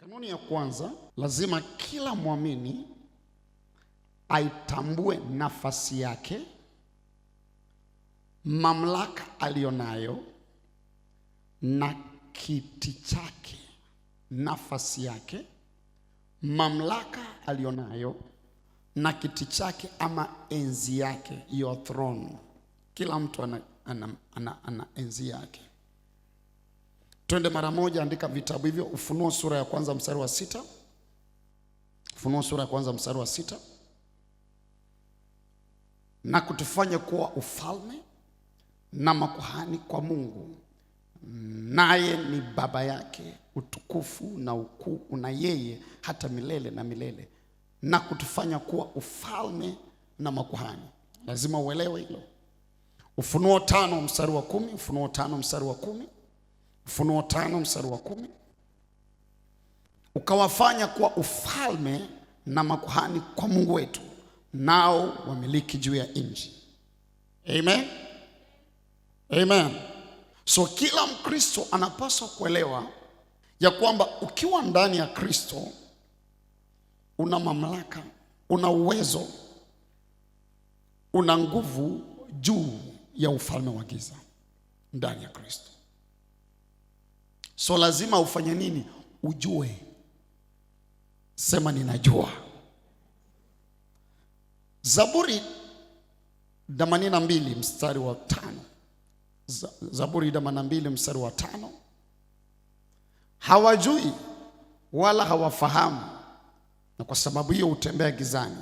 Kanuni ya kwanza, lazima kila muamini aitambue nafasi yake, mamlaka alionayo na kiti chake. Nafasi yake, mamlaka alionayo na kiti chake ama enzi yake, your throne. Kila mtu ana enzi yake. Twende mara moja, andika vitabu hivyo. Ufunuo sura ya kwanza mstari wa 6. Ufunuo sura ya kwanza mstari wa 6. Na kutufanya kuwa ufalme na makuhani kwa Mungu, naye ni baba yake. Utukufu na ukuu una yeye hata milele na milele. Na kutufanya kuwa ufalme na makuhani. Lazima uelewe hilo. Ufunuo 5 mstari wa 10. Ufunuo 5 mstari wa 10. Ufunuo 5 mstari wa 10. Ukawafanya kuwa ufalme na makuhani kwa Mungu wetu, nao wamiliki juu ya nchi. Amen. Amen. So kila Mkristo anapaswa kuelewa ya kwamba ukiwa ndani ya Kristo una mamlaka, una uwezo, una nguvu juu ya ufalme wa giza ndani ya Kristo. So lazima ufanye nini? Ujue. Sema ninajua. Zaburi 82 mstari wa 5. Zaburi 82 mstari wa 5. Hawajui wala hawafahamu, na kwa sababu hiyo utembea gizani.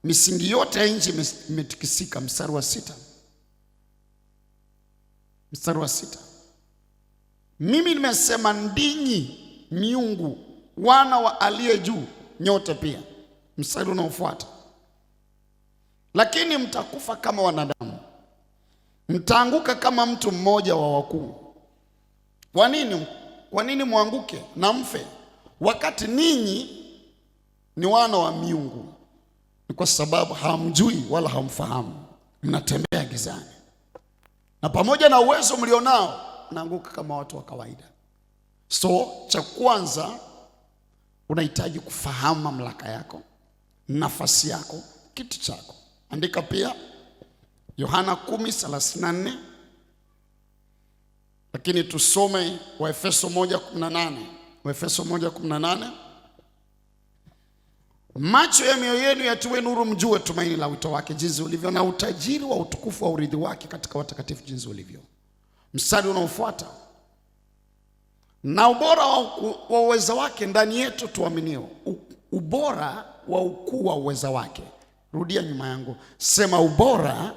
Misingi yote ya nchi imetikisika. Mstari wa 6. Mstari wa 6. Mimi nimesema ndinyi miungu, wana wa aliye juu, nyote pia. Mstari unaofuata. Lakini mtakufa kama wanadamu, mtaanguka kama mtu mmoja wa wakuu. Kwa nini? Kwa nini muanguke na mfe wakati ninyi ni wana wa miungu? Ni kwa sababu hamjui wala hamfahamu, mnatembea gizani, na pamoja na uwezo mlionao naanguka kama watu wa kawaida. So cha kwanza unahitaji kufahamu mamlaka yako, nafasi yako, kiti chako. Andika pia Yohana 10:34, lakini tusome Waefeso 1:18. Waefeso 1:18. Macho ya mioyo yenu yatiwe nuru, mjue tumaini la wito wake jinsi ulivyo, na utajiri wa utukufu wa urithi wake katika watakatifu jinsi ulivyo. Mstari unaofuata. Na ubora wa uweza wake ndani yetu tuaminio. Ubora wa ukuu wa uweza wake. Rudia nyuma yangu. Sema ubora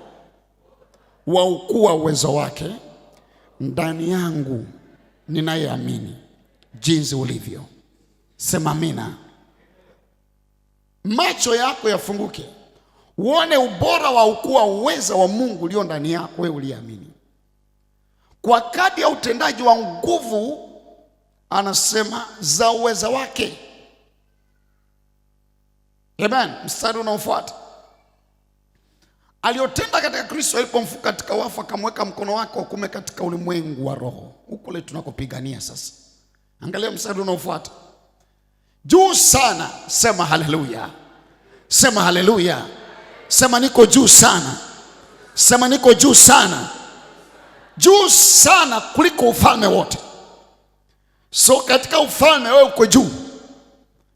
wa ukuu wa uweza wake ndani yangu ninayeamini jinsi ulivyo. Sema amina. Macho yako yafunguke, uone ubora wa ukuu wa uweza wa Mungu ulio ndani yako wewe uliamini. Kwa kadri ya utendaji wa nguvu, anasema za uweza wake. Amen. Mstari unaofuata. Aliotenda katika Kristo alipomfuka katika wafu, akamweka mkono wake wa kuume katika ulimwengu wa roho. Huko le tunakopigania sasa. Angalia mstari unaofuata. Juu sana. Sema haleluya. Sema haleluya. Sema niko juu sana. Sema niko juu sana. Juu sana kuliko ufalme wote. So katika ufalme wewe uko juu.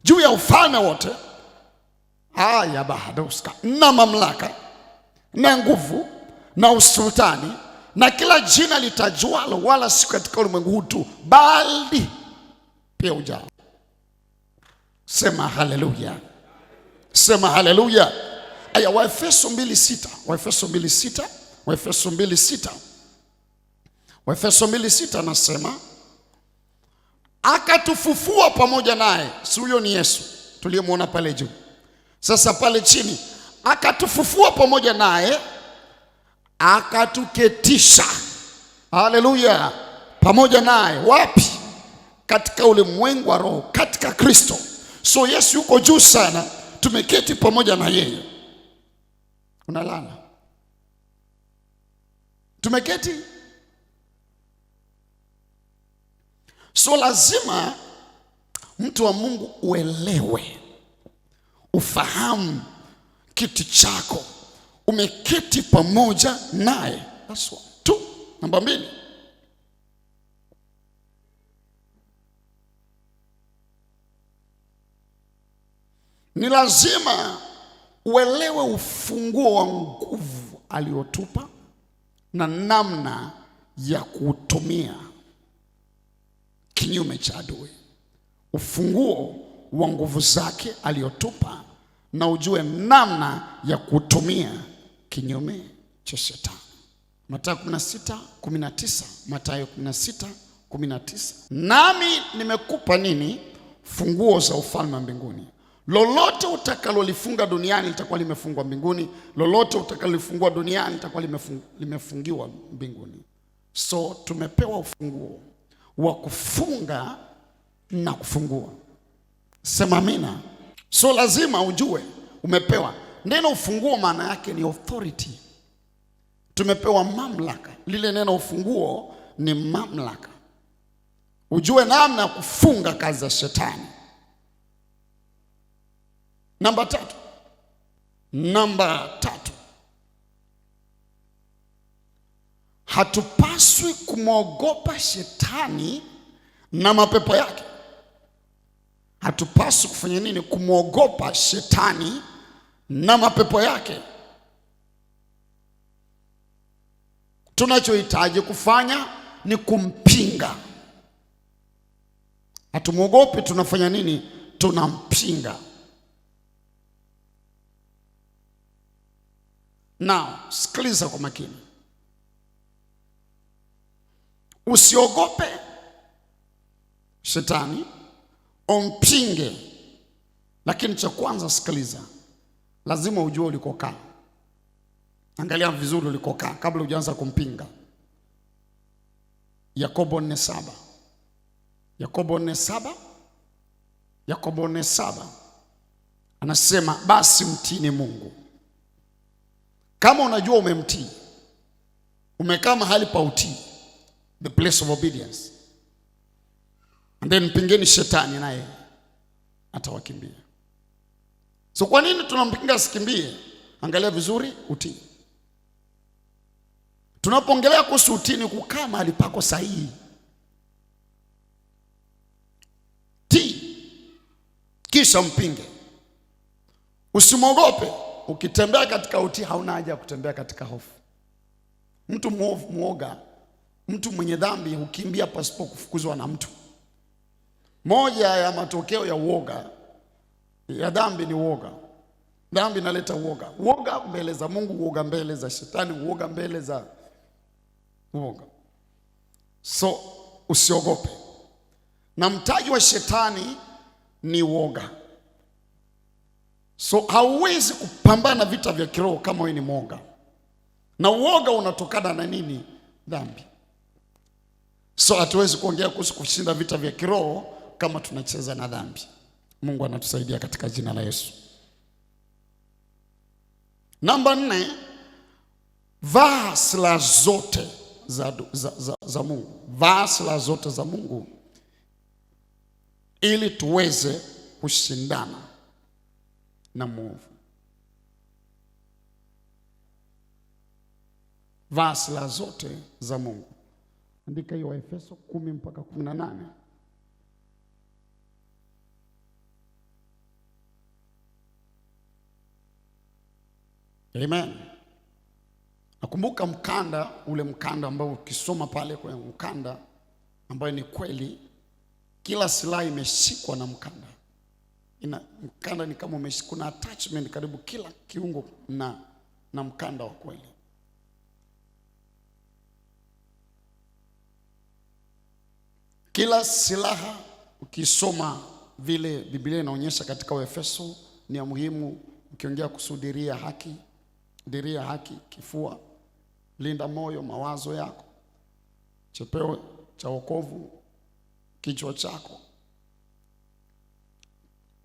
Juu ya ufalme wote. Haya bahadoska. Na mamlaka, na nguvu, na usultani, na kila jina litajualo, wala si katika ulimwengu huu tu, bali pia ujao. Sema haleluya. Sema haleluya. Aya, Waefeso 2:6. Waefeso 2:6. Waefeso 2:6. Waefeso 2:6 anasema akatufufua pamoja naye. Si huyo ni Yesu tuliyemwona pale juu? Sasa pale chini, akatufufua pamoja naye, akatuketisha. Haleluya. Pamoja naye wapi? Katika ulimwengu wa roho, katika Kristo. So Yesu yuko juu sana, tumeketi pamoja na yeye. Unalala, tumeketi. So lazima Mtu wa Mungu, uelewe, ufahamu kiti chako, umeketi pamoja naye. That's one. Tu, namba 2, ni lazima uelewe ufunguo wa nguvu aliotupa na namna ya kuutumia kinyume cha adui. Ufunguo wa nguvu zake aliotupa na ujue namna ya kutumia kinyume cha shetani. Mathayo 16:19, Mathayo 16:19. Nami nimekupa nini? Funguo za ufalme wa mbinguni. Lolote utakalolifunga duniani litakuwa limefungwa mbinguni. Lolote utakalolifungua duniani litakuwa limefungiwa mbinguni. So tumepewa ufunguo wa kufunga na kufungua. Sema amina. So lazima ujue umepewa. Neno ufunguo maana yake ni authority. Tumepewa mamlaka. Lile neno ufunguo ni mamlaka. Ujue namna ya kufunga kazi za shetani. Namba 3. Hatupaswi kumwogopa shetani na mapepo yake. Hatupaswi kufanya nini? Kumwogopa shetani na mapepo yake. Tunachohitaji kufanya ni kumpinga. Hatumwogopi, tunafanya nini? Tunampinga. Now, sikiliza kwa makini. Usiogope shetani, umpinge. Lakini cha kwanza, sikiliza, lazima ujue ulikokaa. Angalia vizuri ulikokaa kabla hujaanza kumpinga. Yakobo 4:7. Yakobo 4:7 anasema, basi mtini Mungu. Kama unajua umemtii, umekaa mahali pa utii, the place of obedience, and then mpingeni shetani naye atawakimbia. So kwa nini tunampinga asikimbie? Angalia vizuri utii. Tunapoongelea kuhusu utii ni kukaa mahali pako sahihi. Tii kisha mpinge. Usimwogope. Ukitembea katika utii hauna haja ya kutembea katika hofu. Mtu muoga, mtu mwenye dhambi hukimbia pasipo kufukuzwa na mtu. Moja ya matokeo ya uoga ya dhambi ni uoga. Dhambi inaleta uoga. Uoga mbele za Mungu, uoga mbele za shetani, uoga mbele za uoga. So usiogope. Na mtaji wa shetani ni uoga. So hauwezi kupambana vita vya kiroho kama wewe ni mwoga. Na uoga unatokana na nini? Dhambi. So hatuwezi kuongea kuhusu kushinda vita vya kiroho kama tunacheza na dhambi. Mungu anatusaidia katika jina la Yesu. Namba 4, vaa silaha zote za Mungu. Vaa silaha zote za Mungu ili tuweze kushindana na mwovu. Vaa silaha zote za Mungu. Andika hiyo Efeso 10-18. Amen. Nakumbuka mkanda, ule mkanda ambao ukisoma pale kwenye mkanda ambayo ni kweli, kila silaha imeshikwa na mkanda. Mkanda ni kama umeshikwa na attachment karibu kila kiungo na mkanda wa kweli. Kila silaha ukisoma vile Biblia inaonyesha katika Efeso ni ya muhimu. Ukiongea kusudiria haki, diria haki, kifua, linda moyo, mawazo yako, chepeo cha wokovu, kichwa chako,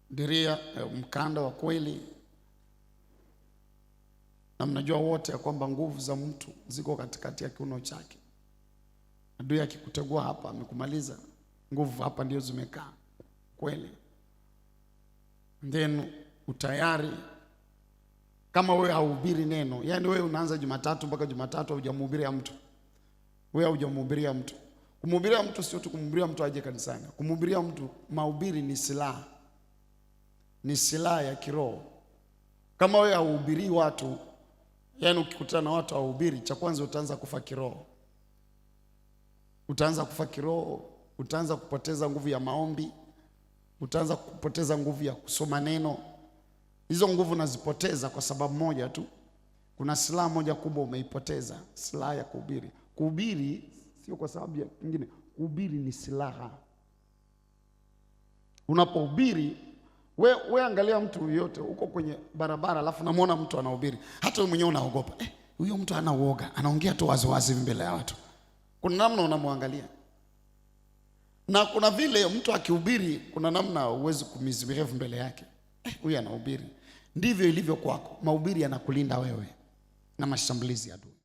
diria mkanda wa kweli. Na mnajua wote ya kwamba nguvu za mtu ziko katikati ya kiuno chake. Adui akikutegua hapa amekumaliza. Nguvu hapa ndio zimekaa. kweli. Then utayari. Kama wewe hauhubiri neno, yani wewe unaanza Jumatatu mpaka Jumatatu hujamhubiria mtu. Wewe hujamhubiria mtu. Kumhubiria mtu sio tu kumhubiria mtu aje kanisani. Kumhubiria mtu, mahubiri ni silaha. Ni silaha ya kiroho. Kama wewe hauhubiri watu, yani ukikutana na watu hauhubiri, cha kwanza utaanza kufa kiroho. Utaanza kufa kiroho, utaanza kupoteza nguvu ya maombi, utaanza kupoteza nguvu ya kusoma neno. Hizo nguvu nazipoteza kwa sababu moja tu. Kuna silaha moja kubwa umeipoteza, silaha ya kuhubiri. Kuhubiri sio kwa sababu ya nyingine, kuhubiri ni silaha. Unapohubiri, we angalia mtu yote uko kwenye barabara alafu namuona mtu anahubiri, hata wewe mwenyewe unaogopa. Huyo mtu hana uoga, anaongea tu wazi mbele ya watu. Kuna namna unamwangalia. Na kuna vile mtu akihubiri, kuna namna uwezi kumisbehave mbele yake. Huyu anahubiri. Ndivyo ilivyo kwako. Mahubiri yanakulinda wewe na mashambulizi ya adui.